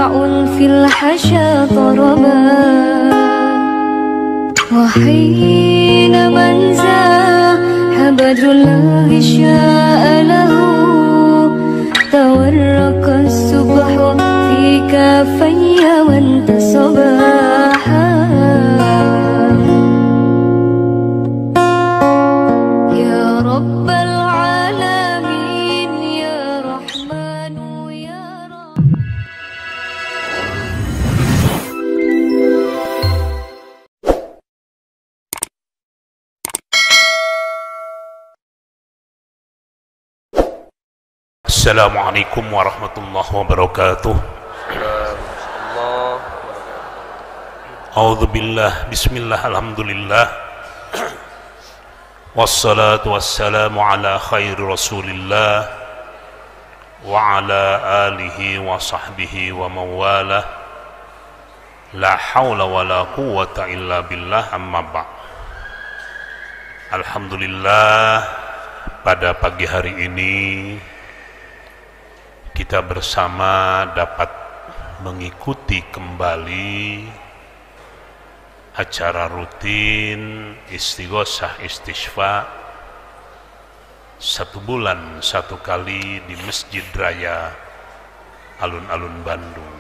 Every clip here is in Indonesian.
منبع في الحشا طربا وحين من زاح بدر الله شاء له تورق الصبح في كافي وانتصباحا يا رب العالمين يا رحمن يا رحيم. Assalamualaikum warahmatullahi wabarakatuh. A'udzubillah, bismillah, alhamdulillah. Wassalatu wassalamu ala khairi rasulillah wa ala alihi wa sahbihi wa mawalah. La hawla wa la quwwata illa billah, amma ba'. Alhamdulillah, pada pagi hari ini kita bersama dapat mengikuti kembali acara rutin Istighosah Istisqa 1 bulan 1 kali di Masjid Raya Alun-Alun Bandung.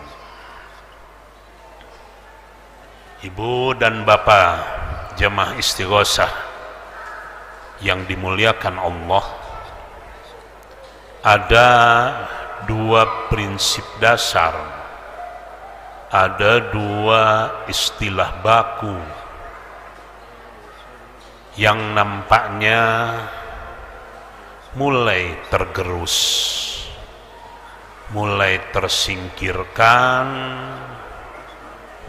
Ibu dan bapak jamaah Istighosah yang dimuliakan Allah, ada 2 prinsip dasar, ada 2 istilah baku yang nampaknya mulai tergerus, mulai tersingkirkan,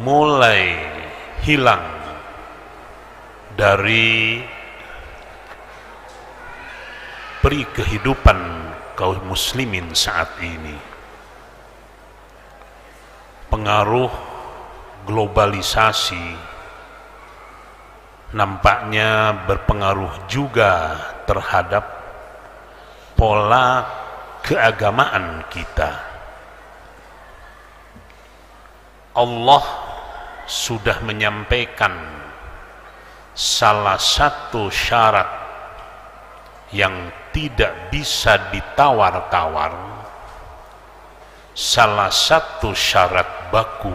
mulai hilang dari peri kehidupan kaum muslimin saat ini. Pengaruh globalisasi nampaknya berpengaruh juga terhadap pola keagamaan kita. Allah sudah menyampaikan salah satu syarat yang tidak bisa ditawar-tawar, salah satu syarat baku,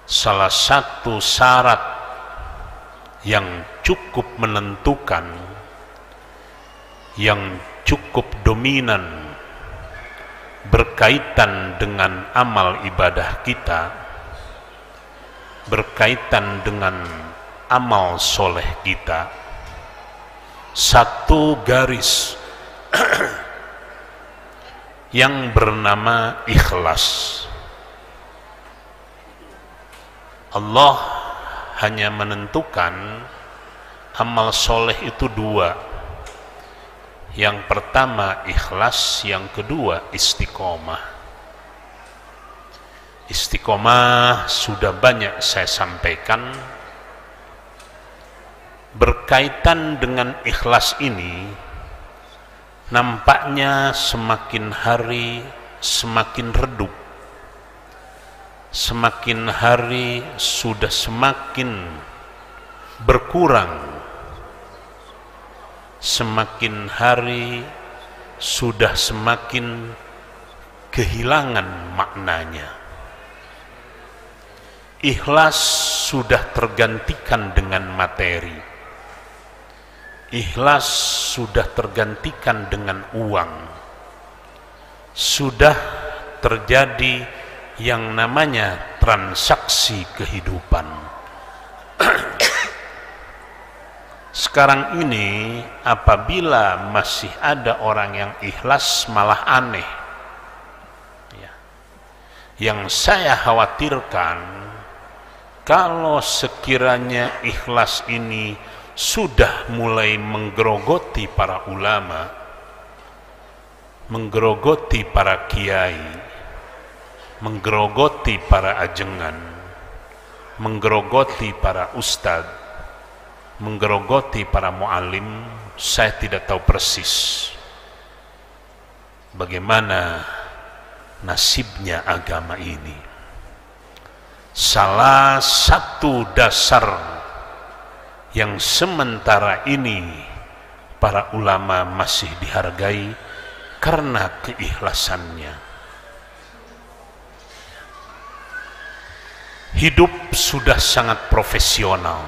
salah satu syarat yang cukup menentukan, yang cukup dominan berkaitan dengan amal ibadah kita, berkaitan dengan amal soleh kita. Satu garis yang bernama ikhlas. Allah hanya menentukan amal soleh itu 2. Yang pertama ikhlas, yang kedua istiqomah. Istiqomah sudah banyak saya sampaikan. Berkaitan dengan ikhlas ini, nampaknya semakin hari semakin redup, semakin hari sudah semakin berkurang, semakin hari sudah semakin kehilangan maknanya. Ikhlas sudah tergantikan dengan materi. Ikhlas sudah tergantikan dengan uang. Sudah terjadi yang namanya transaksi kehidupan. Sekarang ini apabila masih ada orang yang ikhlas malah aneh. Yang saya khawatirkan, kalau sekiranya ikhlas ini sudah mulai menggerogoti para ulama, menggerogoti para kiai, menggerogoti para ajengan, menggerogoti para ustadz, menggerogoti para mu'alim. Saya tidak tahu persis bagaimana nasibnya agama ini. Salah satu dasar yang sementara ini para ulama masih dihargai karena keikhlasannya. Hidup sudah sangat profesional.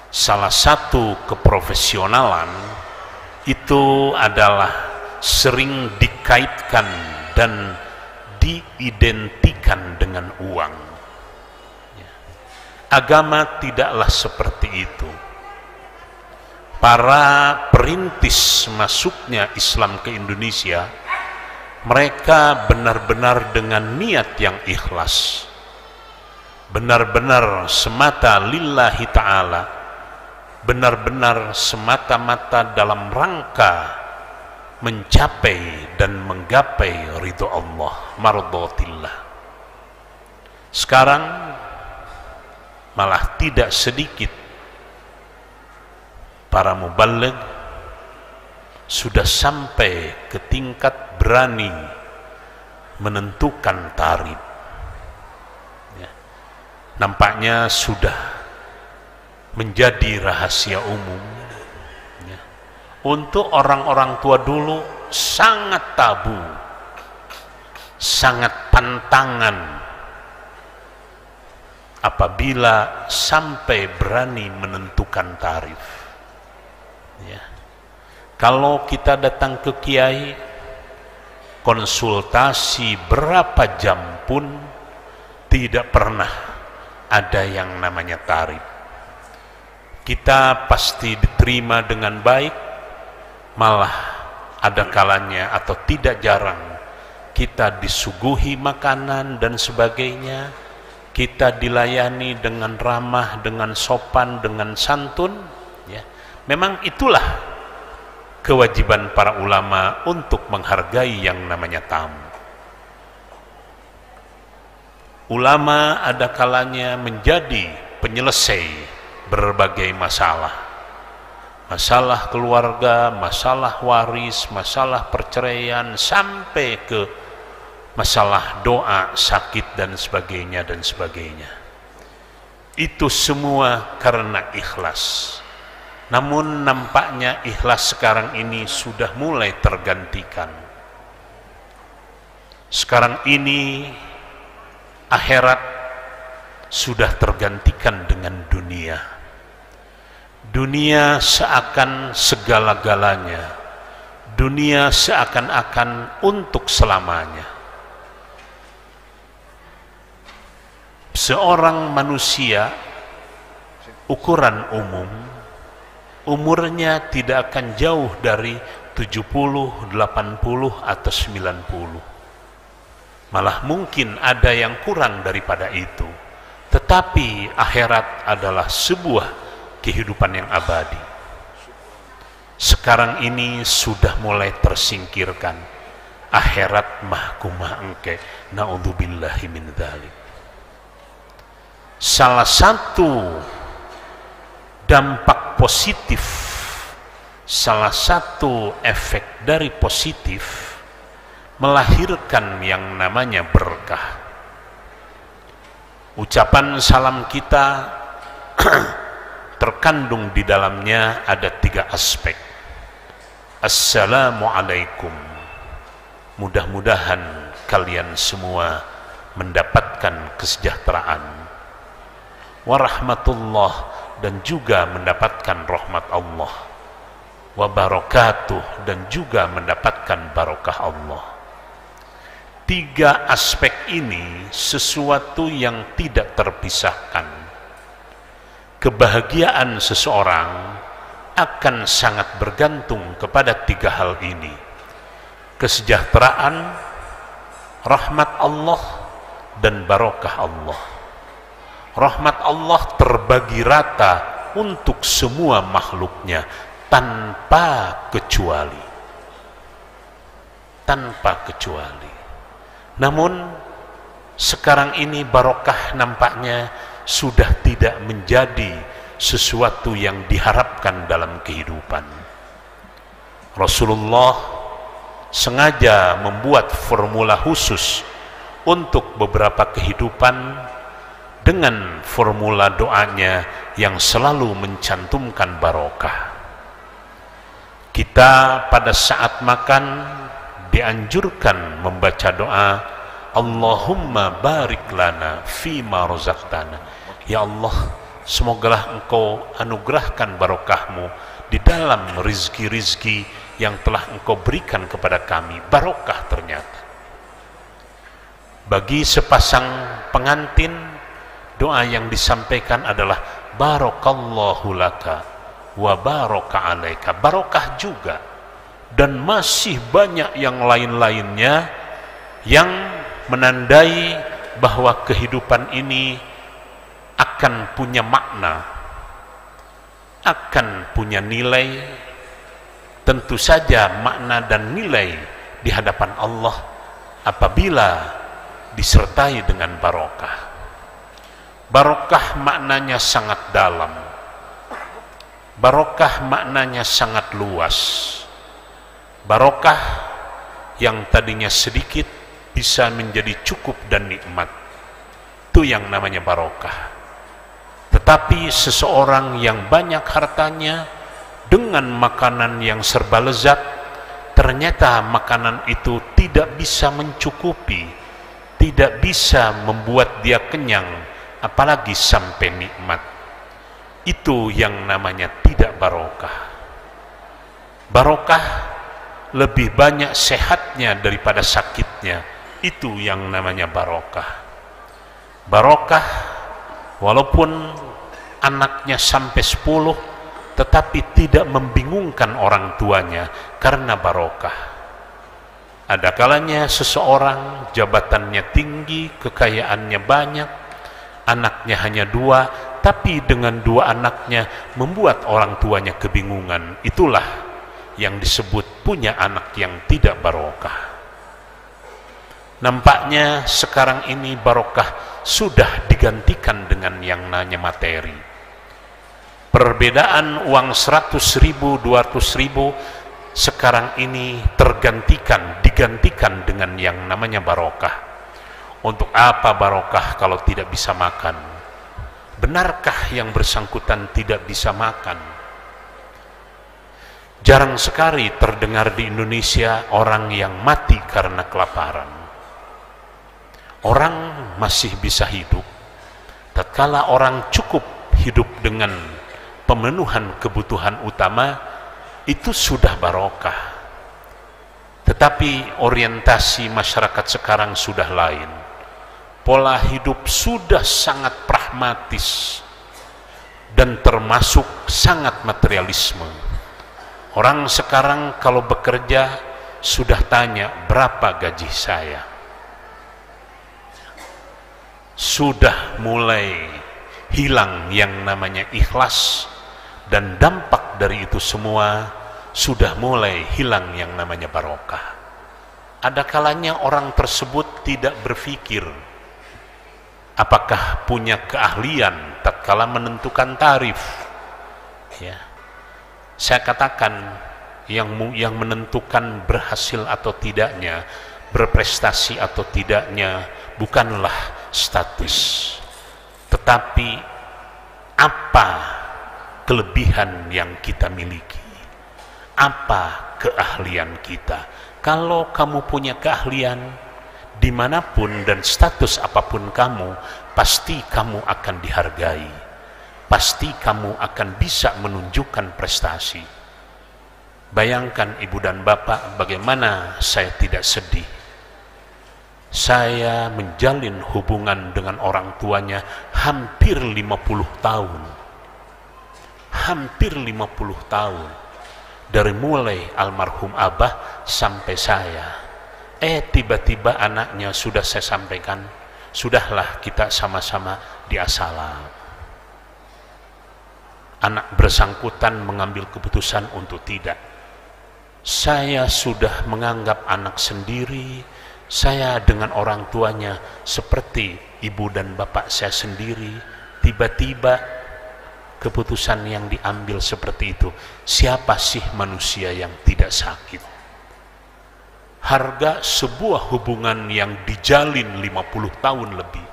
Salah satu keprofesionalan itu adalah sering dikaitkan dan diidentikan dengan uang. Agama tidaklah seperti itu. Para perintis masuknya Islam ke Indonesia, mereka benar-benar dengan niat yang ikhlas, benar-benar semata lillahi ta'ala, benar-benar semata-mata dalam rangka mencapai dan menggapai ridho Allah, mardhatillah. Sekarang malah tidak sedikit para muballigh sudah sampai ke tingkat berani menentukan tarif. Nampaknya sudah menjadi rahasia umum. Untuk orang-orang tua dulu sangat tabu, sangat pantangan apabila sampai berani menentukan tarif. Kalau kita datang ke kiai, konsultasi berapa jam pun tidak pernah ada yang namanya tarif. Kita pasti diterima dengan baik, malah ada kalanya atau tidak jarang kita disuguhi makanan dan sebagainya, kita dilayani dengan ramah, dengan sopan, dengan santun. Memang itulah kewajiban para ulama untuk menghargai yang namanya tamu. Ulama ada kalanya menjadi penyelesai berbagai masalah. Masalah keluarga, masalah waris, masalah perceraian, sampai ke masalah doa, sakit dan sebagainya dan sebagainya. Itu semua karena ikhlas. Namun nampaknya ikhlas sekarang ini sudah mulai tergantikan. Sekarang ini akhirat sudah tergantikan dengan dunia. Dunia seakan segala-galanya. Dunia seakan-akan untuk selamanya. Seorang manusia ukuran umum umurnya tidak akan jauh dari 70, 80 atau 90. Malah mungkin ada yang kurang daripada itu. Tetapi akhirat adalah sebuah kehidupan yang abadi. Sekarang ini sudah mulai tersingkirkan. Akhirat mahkumah engke, naudzubillahi min dzalik. Salah satu dampak positif, salah satu efek dari positif melahirkan yang namanya berkah. Ucapan salam kita terkandung di dalamnya ada 3 aspek. Assalamualaikum. Mudah-mudahan kalian semua mendapatkan kesejahteraan. Warahmatullah, dan juga mendapatkan rahmat Allah. Wabarakatuh, dan juga mendapatkan barokah Allah. 3 aspek ini sesuatu yang tidak terpisahkan. Kebahagiaan seseorang akan sangat bergantung kepada 3 hal ini. Kesejahteraan, rahmat Allah, dan barokah Allah. Rahmat Allah terbagi rata untuk semua makhluknya tanpa kecuali. Tanpa kecuali. Namun sekarang ini barokah nampaknya sudah tidak menjadi sesuatu yang diharapkan dalam kehidupan. Rasulullah sengaja membuat formula khusus untuk beberapa kehidupan dengan formula doanya yang selalu mencantumkan barokah. Kita pada saat makan dianjurkan membaca doa Allahumma barik lana fima razaqtana. Ya Allah, semogalah Engkau anugerahkan barokahmu di dalam rizki-rizki yang telah Engkau berikan kepada kami. Barokah ternyata. Bagi sepasang pengantin, doa yang disampaikan adalah barakallahu laka wa baraka alaika. Barokah juga. Dan masih banyak yang lain-lainnya yang menandai bahwa kehidupan ini akan punya makna, akan punya nilai. Tentu saja makna dan nilai di hadapan Allah apabila disertai dengan barokah. Barokah maknanya sangat dalam, barokah maknanya sangat luas. Barokah yang tadinya sedikit bisa menjadi cukup dan nikmat, itu yang namanya barokah. Tetapi seseorang yang banyak hartanya dengan makanan yang serba lezat, ternyata makanan itu tidak bisa mencukupi, tidak bisa membuat dia kenyang, apalagi sampai nikmat. Itu yang namanya tidak barokah. Barokah lebih banyak sehatnya daripada sakitnya, itu yang namanya barokah. Barokah walaupun anaknya sampai 10, tetapi tidak membingungkan orang tuanya karena barokah. Ada kalanya seseorang jabatannya tinggi, kekayaannya banyak, anaknya hanya 2, tapi dengan 2 anaknya membuat orang tuanya kebingungan. Itulah yang disebut punya anak yang tidak barokah. Nampaknya sekarang ini barokah sudah digantikan dengan yang namanya materi. Perbedaan uang 100.000, 200.000 sekarang ini digantikan dengan yang namanya barokah. Untuk apa barokah kalau tidak bisa makan? Benarkah yang bersangkutan tidak bisa makan? Jarang sekali terdengar di Indonesia orang yang mati karena kelaparan. Orang masih bisa hidup tatkala orang cukup hidup dengan pemenuhan kebutuhan utama, itu sudah barokah. Tetapi orientasi masyarakat sekarang sudah lain. Pola hidup sudah sangat pragmatis dan termasuk sangat materialisme. Orang sekarang kalau bekerja sudah tanya berapa gaji saya. Sudah mulai hilang yang namanya ikhlas, dan dampak dari itu semua sudah mulai hilang yang namanya barokah. Ada kalanya orang tersebut tidak berpikir apakah punya keahlian tatkala menentukan tarif. Ya. Saya katakan yang menentukan berhasil atau tidaknya, berprestasi atau tidaknya bukanlah status, tetapi apa kelebihan yang kita miliki, apa keahlian kita. Kalau kamu punya keahlian dimanapun dan status apapun kamu, pasti kamu akan dihargai, pasti kamu akan bisa menunjukkan prestasi. Bayangkan ibu dan bapak, bagaimana saya tidak sedih. Saya menjalin hubungan dengan orang tuanya hampir 50 tahun. Hampir 50 tahun. Dari mulai almarhum abah sampai saya. Tiba-tiba anaknya sudah saya sampaikan, sudahlah kita sama-sama di assalam. Anak bersangkutan mengambil keputusan untuk tidak. Saya sudah menganggap anak sendiri. Saya dengan orang tuanya seperti ibu dan bapak saya sendiri. Tiba-tiba keputusan yang diambil seperti itu. Siapa sih manusia yang tidak sakit? harga sebuah hubungan yang dijalin 50 tahun lebih,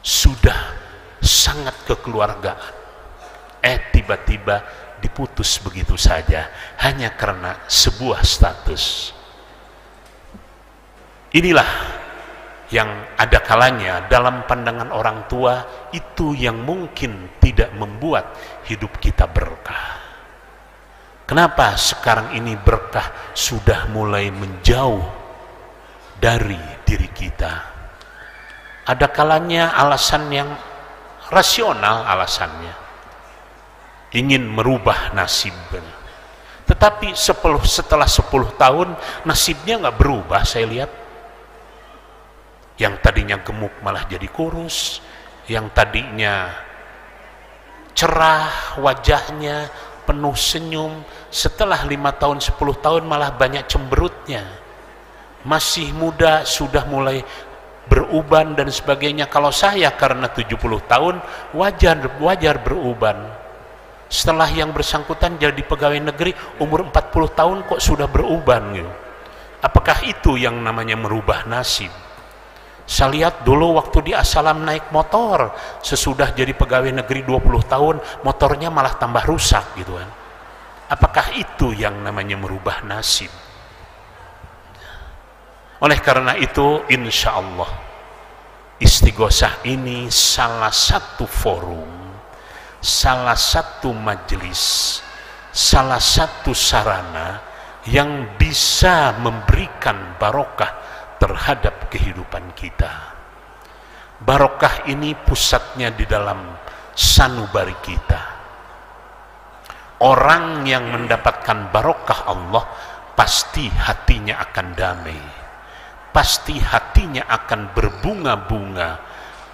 sudah sangat kekeluargaan, tiba-tiba diputus begitu saja hanya karena sebuah status. Inilah yang ada kalanya dalam pandangan orang tua itu yang mungkin tidak membuat hidup kita berkah. Kenapa sekarang ini berkah sudah mulai menjauh dari diri kita? Ada kalanya alasan yang rasional, alasannya ingin merubah nasib, tetapi setelah 10 tahun nasibnya nggak berubah. Saya lihat yang tadinya gemuk malah jadi kurus, yang tadinya cerah wajahnya penuh senyum, setelah 5 tahun 10 tahun malah banyak cemberutnya. Masih muda sudah mulai beruban dan sebagainya. Kalau saya karena 70 tahun wajar beruban. Setelah yang bersangkutan jadi pegawai negeri umur 40 tahun kok sudah beruban gitu. Apakah itu yang namanya merubah nasib? Saya lihat dulu waktu di Asalam naik motor, sesudah jadi pegawai negeri 20 tahun motornya malah tambah rusak gitu kan. Apakah itu yang namanya merubah nasib? Oleh karena itu, insya Allah istighosah ini salah satu forum, salah satu majelis, salah satu sarana yang bisa memberikan barokah terhadap kehidupan kita. Barokah ini pusatnya di dalam sanubari kita. Orang yang mendapatkan barokah Allah pasti hatinya akan damai, pasti hatinya akan berbunga-bunga,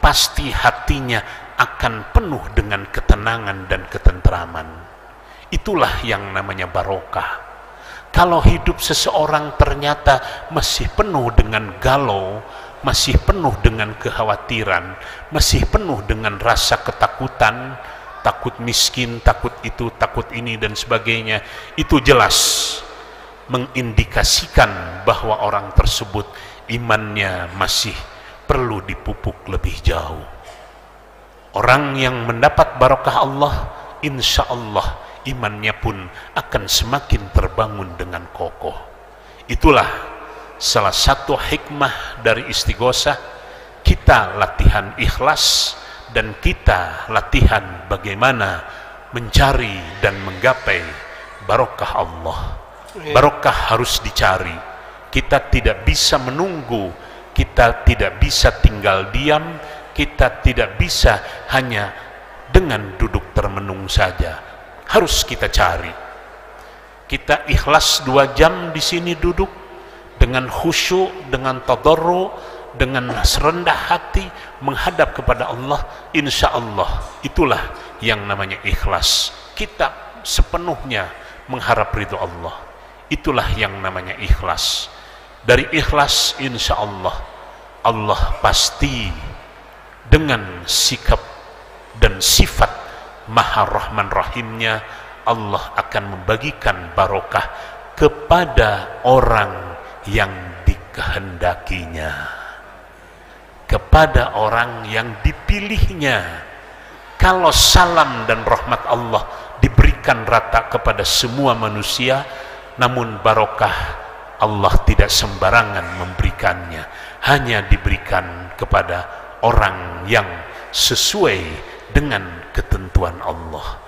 pasti hatinya akan penuh dengan ketenangan dan ketentraman. Itulah yang namanya barokah. Kalau hidup seseorang ternyata masih penuh dengan galau, masih penuh dengan kekhawatiran, masih penuh dengan rasa ketakutan, takut miskin, takut itu, takut ini dan sebagainya, itu jelas mengindikasikan bahwa orang tersebut imannya masih perlu dipupuk lebih jauh. Orang yang mendapat barokah Allah, insya Allah imannya pun akan semakin terbangun dengan kokoh. Itulah salah satu hikmah dari istighosah. Kita latihan ikhlas dan kita latihan bagaimana mencari dan menggapai barokah Allah. Barokah harus dicari. Kita tidak bisa menunggu, kita tidak bisa tinggal diam, kita tidak bisa hanya dengan duduk termenung saja. Harus kita cari. Kita ikhlas 2 jam di sini duduk dengan khusyuk, dengan tadarru, dengan serendah hati menghadap kepada Allah. Insya Allah itulah yang namanya ikhlas. Kita sepenuhnya mengharap ridho Allah. Itulah yang namanya ikhlas. Dari ikhlas insya Allah, Allah pasti dengan sikap dan sifat Maha Rahman Rahimnya, Allah akan membagikan barokah kepada orang yang dikehendakinya, kepada orang yang dipilihnya. Kalau salam dan rahmat Allah diberikan rata kepada semua manusia, namun barokah Allah tidak sembarangan memberikannya, hanya diberikan kepada orang yang sesuai dengan ketentuan Allah.